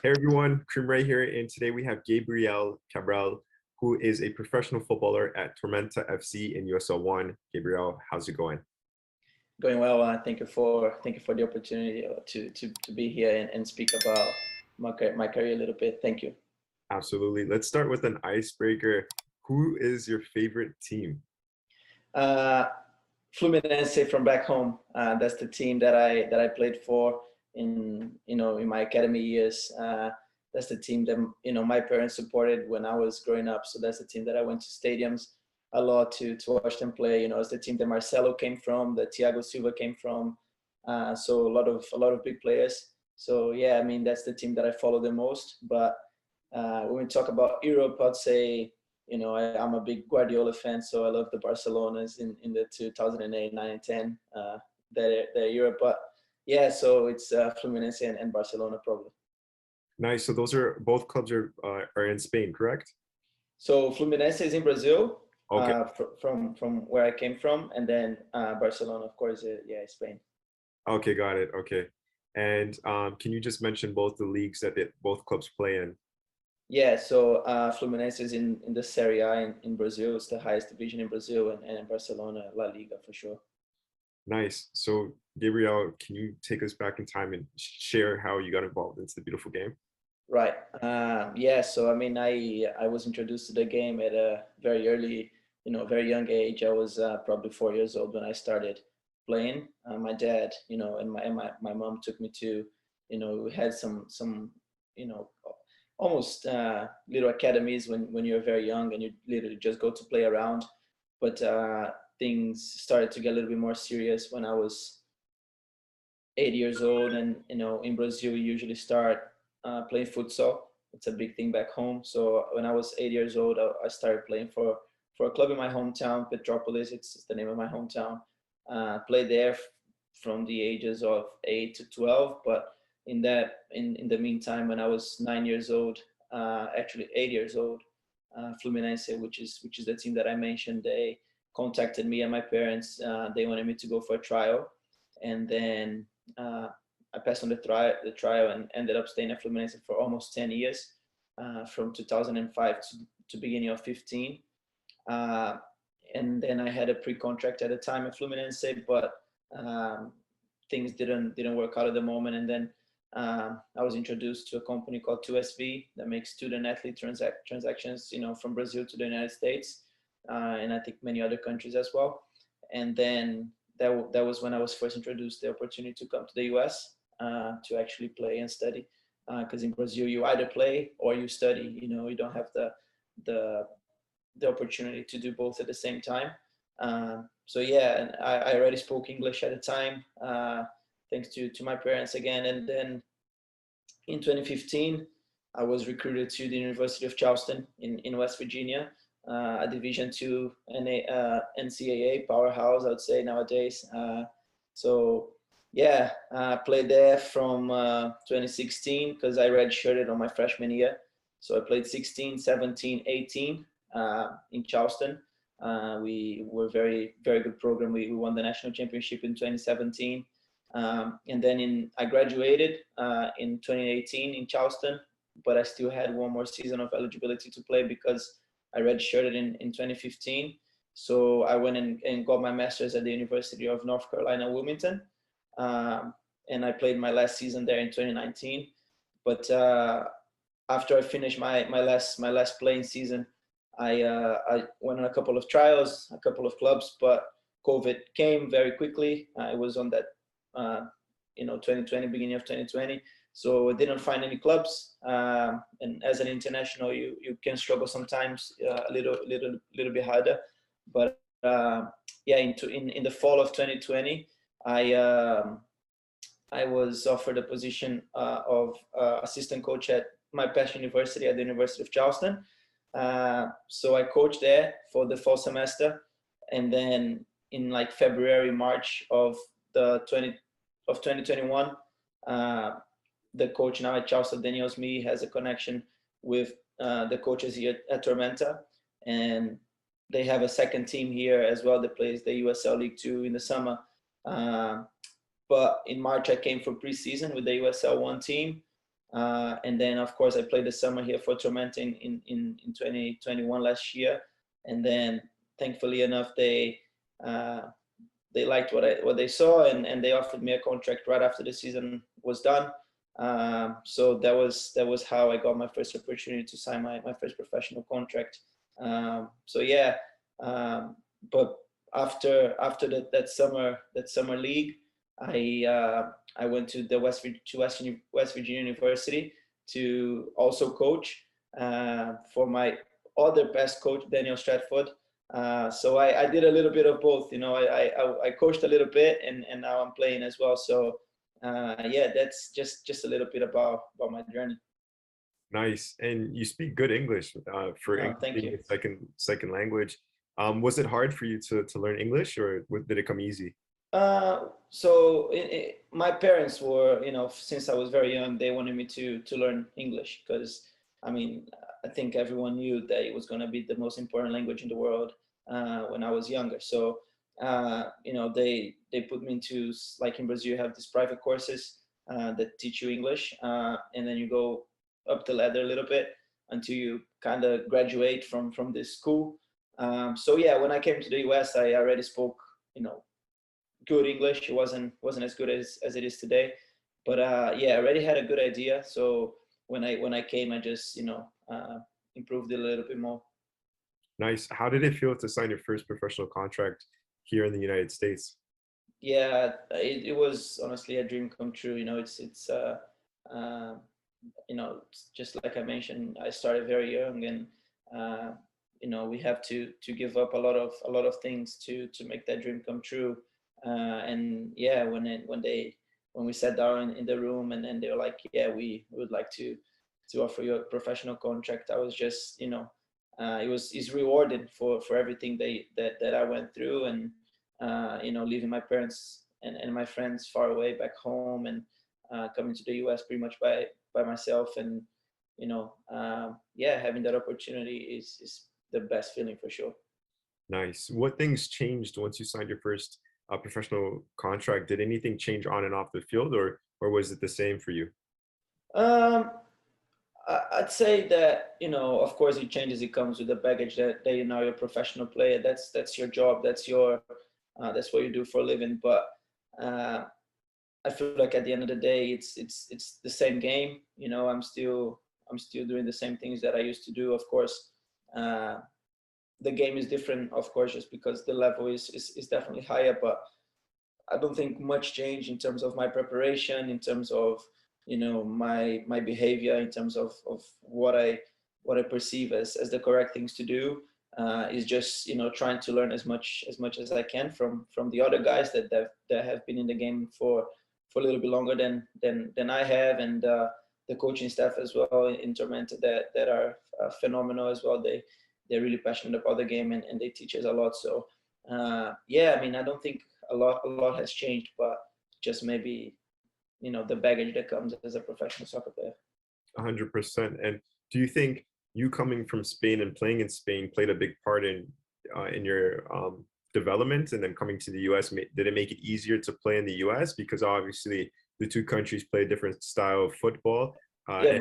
Hey everyone, Kareem Rae here, and today we have Gabriel Cabral, who is a professional footballer at Tormenta FC in USL One. Gabriel, how's it going? Going well. Thank you for the opportunity to be here and speak about my career a little bit. Thank you. Absolutely. Let's start with an icebreaker. Who is your favorite team? Uh, Fluminense from back home. That's the team that I played for in my academy years. That's the team that my parents supported when I was growing up. So that's the team that I went to stadiums a lot to watch them play. It's the team that Marcelo came from, that Thiago Silva came from. So a lot of big players. So yeah, I mean that's the team that I follow the most. But when we talk about Europe, I'd say I'm a big Guardiola fan, so I love the Barcelonas in the 2008, 9, and 10. They're Europe, but yeah, so it's Fluminense and Barcelona probably. Nice. So those are both clubs are in Spain, correct? So Fluminense is in Brazil, Okay. from where I came from, and then Barcelona, of course, yeah, Spain. Okay, got it. Okay. And can you just mention both the leagues that both clubs play in? Yeah, so Fluminense is in the Serie A in Brazil. It's the highest division in Brazil, and Barcelona, La Liga for sure. Nice. So Gabriel, can you take us back in time and share how you got involved into the beautiful game? Right. Yeah. So I mean, I was introduced to the game at a very early, very young age. I was probably 4 years old when I started playing. My dad, and my mom took me to, we had some, you know, almost little academies when you're very young and you literally just go to play around. But things started to get a little bit more serious when I was 8 years old, and in Brazil we usually start playing futsal. It's a big thing back home. So when I was 8 years old, I started playing for a club in my hometown, Petropolis. It's the name of my hometown. Played there from the ages of 8 to 12. But in the meantime, when I was 9 years old, actually 8 years old, Fluminense, which is the team that I mentioned, they contacted me and my parents. They wanted me to go for a trial, and then I passed on the trial and ended up staying at Fluminense for almost 10 years, from 2005 to beginning of 15. And then I had a pre-contract at the time at Fluminense, but things didn't work out at the moment. And then I was introduced to a company called 2SV that makes student athlete transactions, from Brazil to the United States, and I think many other countries as well. And then that was when I was first introduced the opportunity to come to the US to actually play and study. Because in Brazil, you either play or you study. You don't have the opportunity to do both at the same time. So yeah, and I already spoke English at the time, thanks to my parents again. And then in 2015, I was recruited to the University of Charleston in West Virginia, a Division II NCAA powerhouse, I would say nowadays. So yeah, played there from 2016 because I redshirted on my freshman year. So I played 16, 17, 18 in Charleston. We were very, very good program. We won the national championship in 2017. And then I graduated in 2018 in Charleston, but I still had one more season of eligibility to play because I redshirted in 2015. So I went and got my master's at the University of North Carolina, Wilmington. And I played my last season there in 2019. But after I finished my last playing season, I went on a couple of trials, a couple of clubs, but COVID came very quickly. I was on that 2020, beginning of 2020. So I didn't find any clubs. And as an international, you can struggle sometimes a little bit harder. But yeah, in the fall of 2020, I was offered a position of assistant coach at my past university, at the University of Charleston. So I coached there for the fall semester, and then in like February, March of 2021, the coach now at Charleston, Daniel Smee, has a connection with the coaches here at Tormenta, and they have a second team here as well that plays the USL League 2 in the summer. But in March, I came for preseason with the USL One team. And then, of course, I played the summer here for Tormenta in 2021 last year. And then, thankfully enough, they liked what they saw, and they offered me a contract right after the season was done. So that was how I got my first opportunity to sign my first professional contract. So yeah, but after that summer league, I went to the West Virginia University to also coach for my other best coach, Daniel Stratford. So I did a little bit of both. I coached a little bit, and now I'm playing as well. So yeah, that's just a little bit about my journey. Nice. And you speak good English for English Thank being you. a second language. Was it hard for you to learn English, or did it come easy? So my parents were, since I was very young, they wanted me to learn English because, I mean, I think everyone knew that it was going to be the most important language in the world when I was younger. So, they put me into, like in Brazil, you have these private courses that teach you English, and then you go up the ladder a little bit until you kind of graduate from this school. So yeah, when I came to the US, I already spoke, good English. It wasn't as good as it is today, but yeah, I already had a good idea. So when I came, I just improved it a little bit more. Nice. How did it feel to sign your first professional contract here in the United States? Yeah, it was honestly a dream come true. Just like I mentioned, I started very young, and we have to give up a lot of things to make that dream come true. And yeah, when we sat down in the room, and then they were like, yeah, we would like to offer you a professional contract, I was just, it's rewarding for everything that I went through, and leaving my parents and my friends far away back home, and coming to the US pretty much by myself, and yeah, having that opportunity is the best feeling for sure. Nice. What things changed once you signed your first professional contract? Did anything change on and off the field, or was it the same for you? um I'd say that, of course, it changes. It comes with the baggage that you're a professional player. That's your job. That's what you do for a living. But uh, I feel like at the end of the day, it's the same game. I'm still doing the same things that I used to do. Of course, the game is different, of course, just because the level is definitely higher. But I don't think much change in terms of my preparation, in terms of my behavior, in terms of what I perceive as the correct things to do. Is just trying to learn as much as I can from the other guys that have been in the game for a little bit longer than I have, and the coaching staff as well in Tormenta that are phenomenal as well. They're really passionate about the game, and they teach us a lot. So yeah, I mean, I don't think a lot has changed, but just maybe the baggage that comes as a professional soccer player. 100%. And do you think you coming from Spain and playing in Spain played a big part in your development, and then coming to the US, did it make it easier to play in the US, because obviously the two countries play a different style of football? Yeah,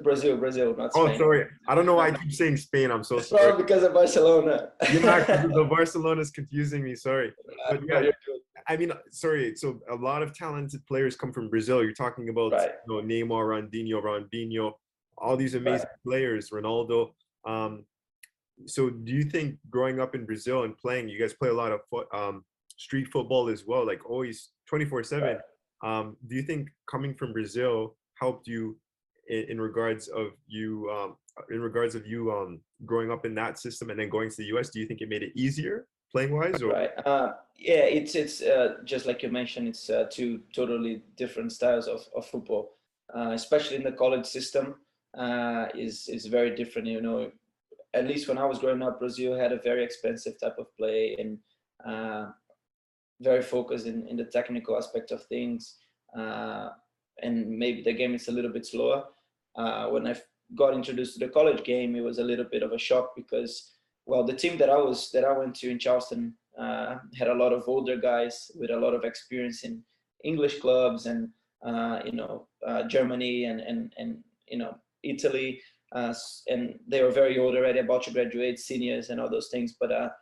Brazil, not Oh, Spain. sorry. I don't know why I keep saying Spain. I'm so It's sorry. probably because of Barcelona. Yeah, the Barcelona is confusing me. Sorry. But No, yeah, you're good. I mean, sorry. So a lot of talented players come from Brazil. You're talking about Right. Neymar, Ronaldinho, all these amazing Right. players, Ronaldo. So do you think growing up in Brazil and playing, you guys play a lot of street football as well, like always 24/7? Do you think coming from Brazil helped you in regards of you growing up in that system and then going to the US? Do you think it made it easier playing wise, or? Right. Yeah, it's just like you mentioned, it's two totally different styles of football, especially in the college system. Is very different. At least when I was growing up, Brazil had a very expensive type of play, and very focused in the technical aspect of things. And maybe the game is a little bit slower. When I got introduced to the college game, it was a little bit of a shock because, well, the team that I went to in Charleston had a lot of older guys with a lot of experience in English clubs, and Germany and Italy, and they were very old already, about to graduate, seniors and all those things. But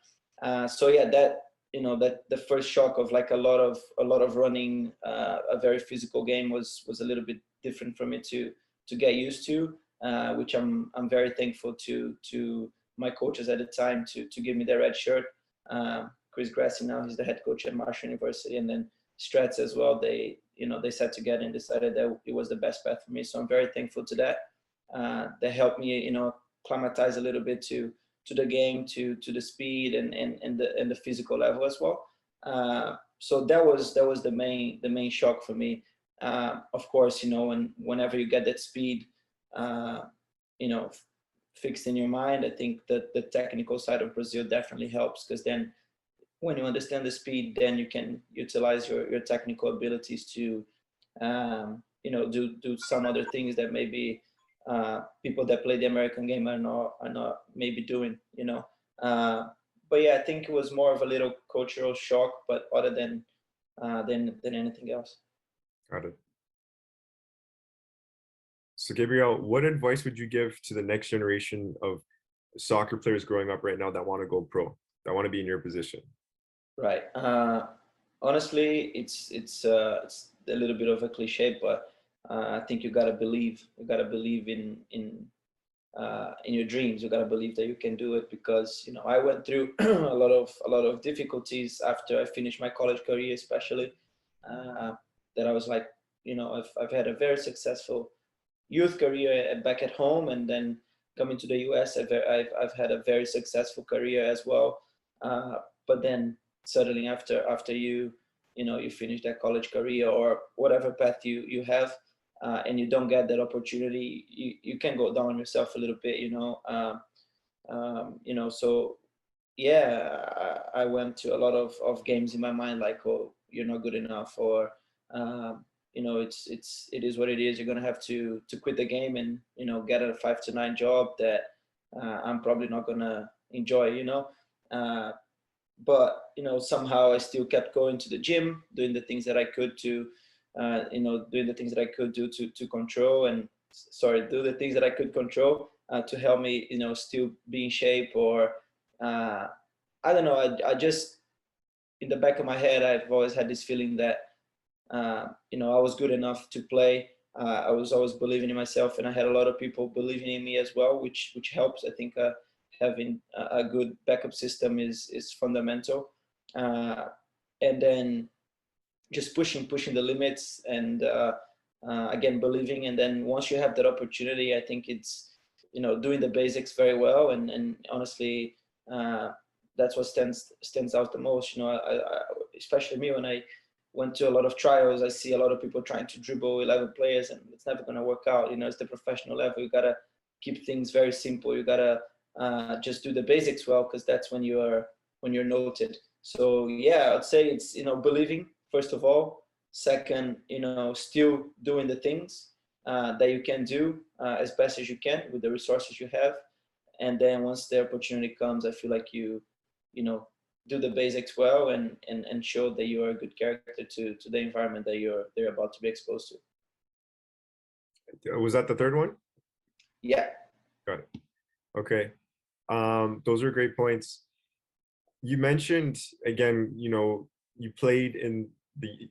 so yeah, that that the first shock of like a lot of running, a very physical game was a little bit different for me to get used to, which I'm very thankful to my coaches at the time to give me the red shirt. Chris Grassi, now he's the head coach at Marshall University, and then Strats as well. They sat together and decided that it was the best path for me. So I'm very thankful to that. That helped me, acclimatize a little bit to the game, to the speed and the physical level as well. So that was the main shock for me. Of course, whenever you get that speed, fixed in your mind, I think that the technical side of Brazil definitely helps, because then when you understand the speed, then you can utilize your technical abilities to do some other things that maybe people that play the American game are not maybe doing. But yeah, I think it was more of a little cultural shock, but other than anything else. Got it. So Gabriel, what advice would you give to the next generation of soccer players growing up right now that want to go pro, that want to be in your position? Right. Honestly, it's a little bit of a cliche, but I think you gotta believe. You gotta believe in your dreams. You gotta believe that you can do it, because I went through a lot of difficulties after I finished my college career, especially that I was like, I've had a very successful youth career back at home, and then coming to the US, I've had a very successful career as well. But then suddenly after you finish that college career or whatever path you have, and you don't get that opportunity, you can go down on yourself a little bit. So yeah, I went to a lot of games in my mind like, oh, you're not good enough, or it is what it is. You're gonna have to quit the game and get a 5 to 9 job that I'm probably not gonna enjoy. But somehow I still kept going to the gym, doing the things that I could to doing the things that I could do to control, and do the things that I could control to help me still be in shape. Or I don't know, I just, in the back of my head, I've always had this feeling that I was good enough to play. I was always believing in myself, and I had a lot of people believing in me as well, which helps. I think having a good backup system is fundamental. And then just pushing the limits, and again, believing. And then once you have that opportunity, I think it's doing the basics very well, and honestly, that's what stands out the most. I, especially me, when I went to a lot of trials, I see a lot of people trying to dribble 11 players, and it's never going to work out. It's the professional level. You gotta keep things very simple. You gotta just do the basics well, because that's when you're noted. So yeah, I'd say it's believing first of all. Second, still doing the things that you can do as best as you can with the resources you have. And then once the opportunity comes, I feel like you do the basics well, and show that you are a good character to the environment that they're about to be exposed Was that the third one? Yeah. Got it. Okay. Those are great points. You mentioned, again, you played in the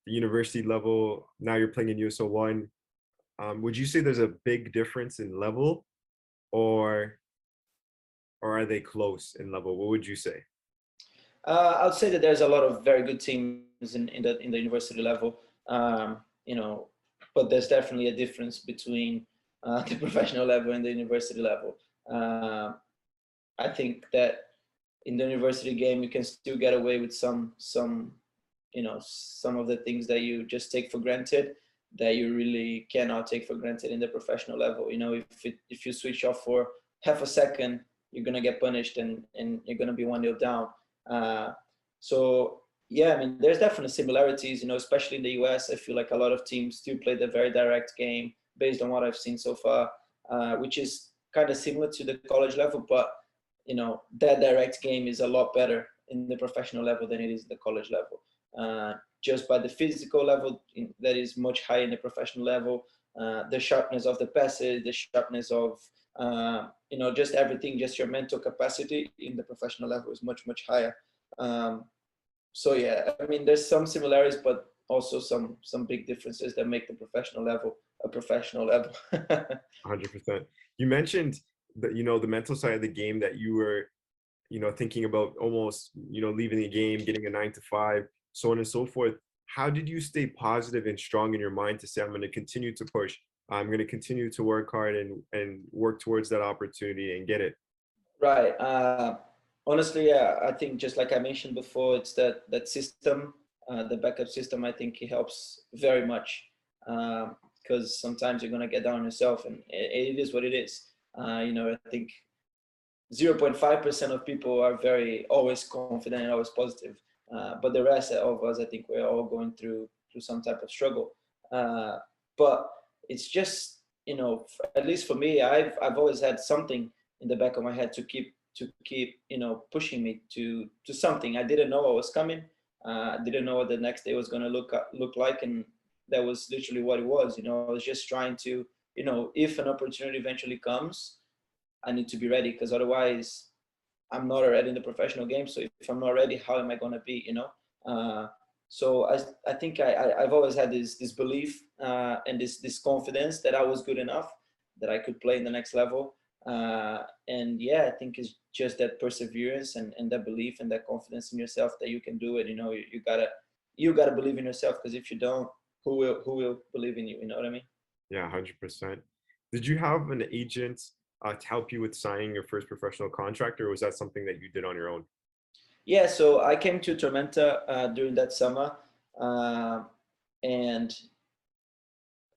university level. Now you're playing in USL One. Would you say there's a big difference in level, or are they close in level? What would you say? I would say that there's a lot of very good teams in the university level, but there's definitely a difference between the professional level and the university level. I think that in the university game, you can still get away with some of the things that you just take for granted, that you really cannot take for granted in the professional level. If you switch off for half a second, you're gonna get punished, and you're gonna be 1-0 down. So yeah, I mean, there's definitely similarities, especially in the US. I feel like a lot of teams still play the very direct game based on what I've seen so far, which is kind of similar to the college level, but that direct game is a lot better in the professional level than it is in the college level. just by the physical level that is much higher in the professional level, the sharpness of the passes, the sharpness of just everything, just your mental capacity in the professional level is much higher. So yeah, I mean, there's some similarities, but also some big differences that make the professional level a professional level. 100%. You mentioned that, the mental side of the game, that you were, thinking about almost, leaving the game, getting a 9 to 5, so on and so forth. How did you stay positive and strong in your mind to say, I'm going to continue to push, I'm going to continue to work hard and work towards that opportunity and get it? Right. Honestly, yeah, I think just like I mentioned before, it's that system, the backup system. I think it helps very much, because sometimes you're gonna get down on yourself, and it is what it is. I think 0.5% of people are always confident and always positive, but the rest of us, I think we're all going through some type of struggle. But it's just, at least for me, I've always had something in the back of my head to keep pushing me to something. I didn't know what was coming. I didn't know what the next day was going to look like, and that was literally what it was. I was just trying to, if an opportunity eventually comes, I need to be ready, because otherwise I'm not already in the professional game. So if I'm not ready, how am I going to be? So I think I've always had this belief and this confidence that I was good enough, that I could play in the next level. And yeah, I think it's just that perseverance and that belief and that confidence in yourself that you can do it. You gotta believe in yourself, because if you don't, who will believe in you? You know what I mean? Yeah, 100%. Did you have an agent to help you with signing your first professional contract, or was that something that you did on your own? Yeah, so I came to Tormenta during that summer, and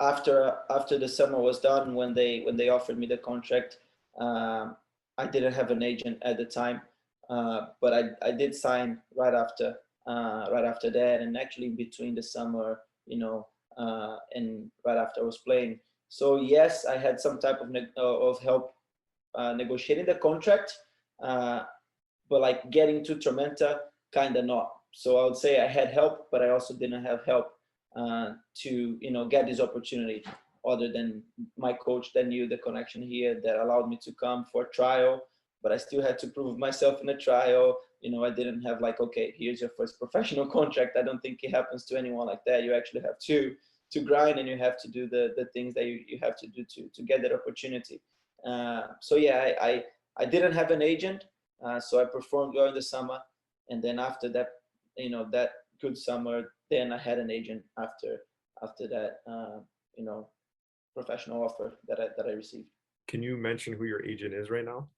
after the summer was done, when they offered me the contract, I didn't have an agent at the time, but I did sign right after that, and actually between the summer, and right after I was playing. So yes, I had some type of help negotiating the contract, but like getting to Tormenta, kind of not. So I would say I had help, but I also didn't have help to get this opportunity, other than my coach that knew the connection here, that allowed me to come for a trial. But I still had to prove myself in a trial. I didn't have like, okay, here's your first professional contract. I don't think it happens to anyone like that. You actually have to grind, and you have to do the things that you have to do to get that opportunity. So yeah, I didn't have an agent, so I performed well in the summer, and then after that, that good summer, then I had an agent after that, professional offer that I received. Can you mention who your agent is right now?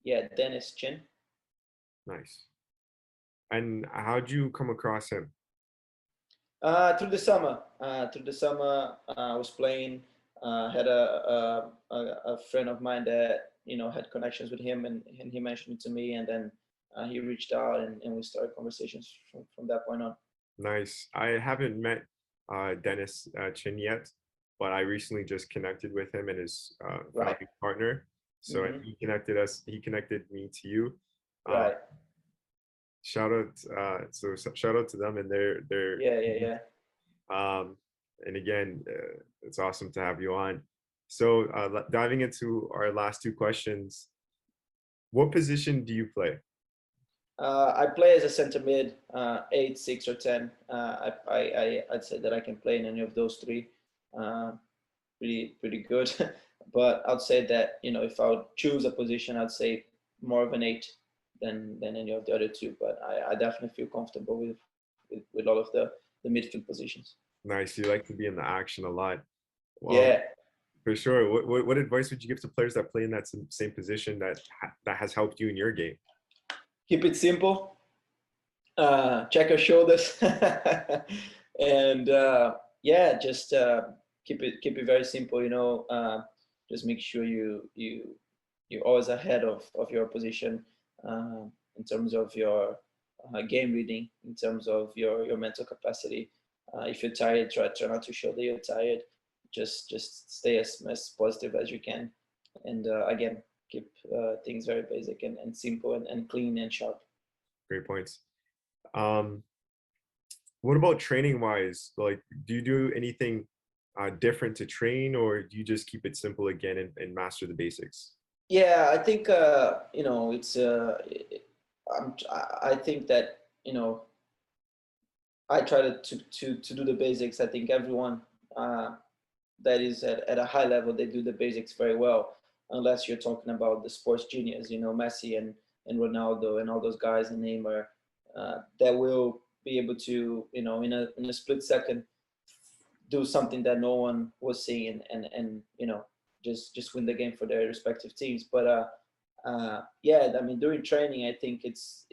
Yeah, Dennis Chin. Nice. And how'd you come across him? Through the summer, I was playing. Had a friend of mine that had connections with him, and he mentioned it to me, and then he reached out, and we started conversations from that point on. Nice. I haven't met Dennis Chin yet, but I recently just connected with him and his Right. founding partner. So he connected us. He connected me to you. Right. Shout out. So shout out to them, and they're Yeah. And again, it's awesome to have you on. So diving into our last two questions, what position do you play? I play as a center mid, 8, 6, or 10. I'd say that I can play in any of those three. Pretty good. But I'd say that if I would choose a position, I'd say more of an 8 than any of the other two. But I definitely feel comfortable with all of the midfield positions. Nice. You like to be in the action a lot. Well, Yeah. for sure. What advice would you give to players that play in that same position that has helped you in your game? Keep it simple. Check your shoulders, and yeah, just keep it very simple. Just make sure you're always ahead of your position, in terms of your game reading, in terms of your mental capacity. If you're tired, try not to show that you're tired. Just stay as positive as you can, and again, keep things very basic and simple and clean and sharp. Great points. What about training wise? Like, do you do anything different to train, or do you just keep it simple again and master the basics? Yeah, I think it's I think that I try to do the basics. I think everyone that is at a high level, they do the basics very well, unless you're talking about the sports genius, Messi and Ronaldo and all those guys and Neymar, that will be able to, in a split second, do something that no one was seeing and just win the game for their respective teams. But yeah, I mean, during training, I think it's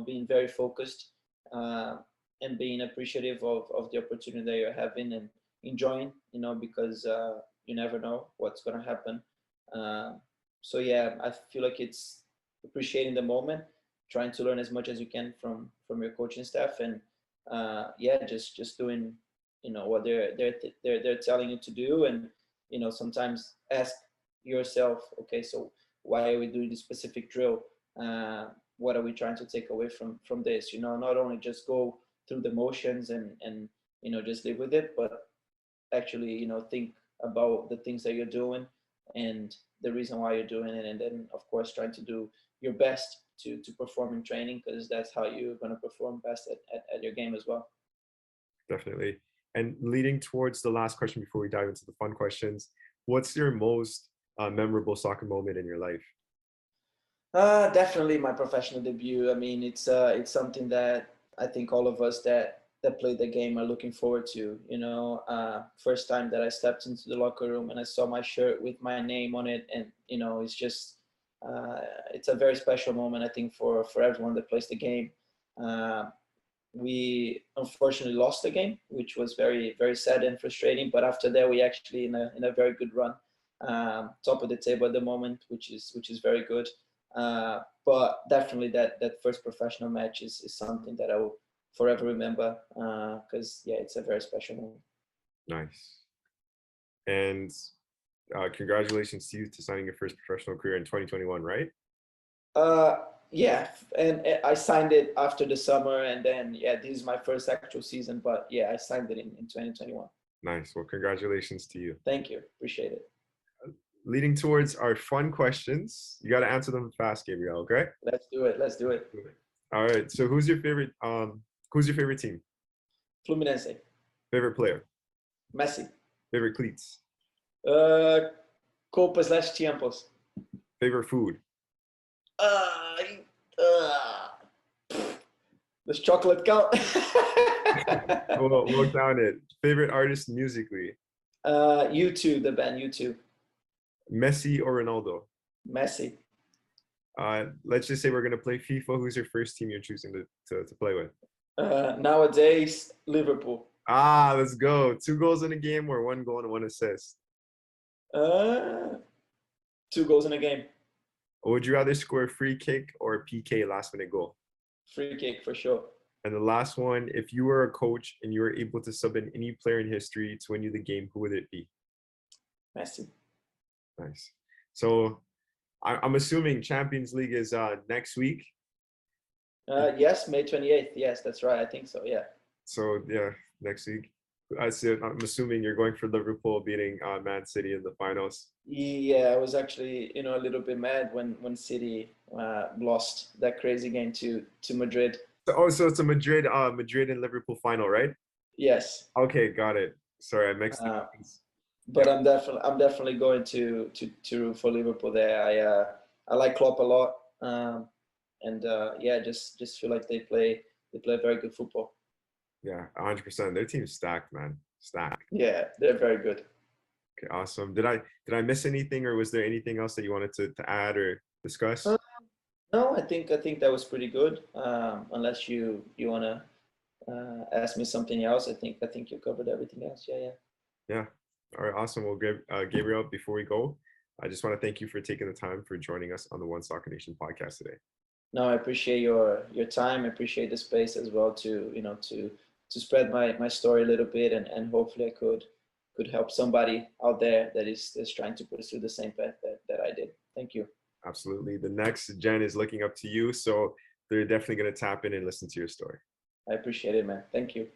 being very focused, and being appreciative of the opportunity that you're having and enjoying, because you never know what's going to happen. So yeah, I feel like it's appreciating the moment, trying to learn as much as you can from your coaching staff, and yeah, just doing what they're telling you to do, and sometimes ask yourself, okay, so why are we doing this specific drill? What are we trying to take away from this? Not only just go through the motions and just live with it, but actually think about the things that you're doing and the reason why you're doing it, and then of course trying to do your best to perform in training, because that's how you're going to perform best at your game as well. Definitely. And leading towards the last question before we dive into the fun questions, what's your most memorable soccer moment in your life? Definitely my professional debut. I mean, it's something that I think all of us that play the game are looking forward to. First time that I stepped into the locker room and I saw my shirt with my name on it, and it's just it's a very special moment, I think, for everyone that plays the game. We unfortunately lost the game, which was very, very sad and frustrating. But after that, we actually in a very good run, top of the table at the moment, which is very good. But definitely that first professional match is something that I will forever remember, because yeah, it's a very special moment. Nice. And congratulations to you to signing your first professional career in 2021, right? Yeah, and I signed it after the summer, and then yeah, this is my first actual season. But yeah, I signed it in 2021. Nice. Well, congratulations to you. Thank you, appreciate it. Leading towards our fun questions, you got to answer them fast, Gabriel. Okay? Let's do it. Let's do it. All right. So, who's your favorite? Who's your favorite team? Fluminense. Favorite player? Messi. Favorite cleats? Copa/Tiempos. Favorite food? Does chocolate count? We'll count it. Favorite artist musically? U2, the band U2. Messi or Ronaldo? Messi. Let's just say we're gonna play FIFA. Who's your first team you're choosing to play with? Nowadays, Liverpool. Ah, let's go. 2 goals in a game or 1 goal and 1 assist? 2 goals in a game. Would you rather score a free kick or a PK last minute goal? Free kick for sure. And the last one, if you were a coach and you were able to sub in any player in history to win you the game, who would it be? Messi. Nice. So I'm assuming Champions League is next week. Yes, May 28th. Yes, that's right. I think so. Yeah. So yeah, next week. I'm assuming you're going for Liverpool beating Man City in the finals. Yeah, I was actually a little bit mad when City lost that crazy game to Madrid. So it's a Madrid and Liverpool final, right? Yes. Okay, got it. Sorry, I mixed it. But I'm definitely going to root for Liverpool there. I like Klopp a lot, and yeah, just feel like they play very good football. Yeah, 100%. Their team's stacked, man. Stacked. Yeah, they're very good. Okay, awesome. Did I miss anything, or was there anything else that you wanted to add or discuss? No, I think that was pretty good. Unless you wanna ask me something else, I think you covered everything else. Yeah. Yeah. All right, awesome. Well, Gabriel, before we go, I just want to thank you for taking the time for joining us on the One Soccer Nation podcast today. No, I appreciate your time. I appreciate the space as well to to spread my story a little bit, and hopefully I could help somebody out there that is trying to pursue the same path that I did. Thank you. Absolutely. The next gen is looking up to you, so they're definitely going to tap in and listen to your story. I appreciate it, man. Thank you.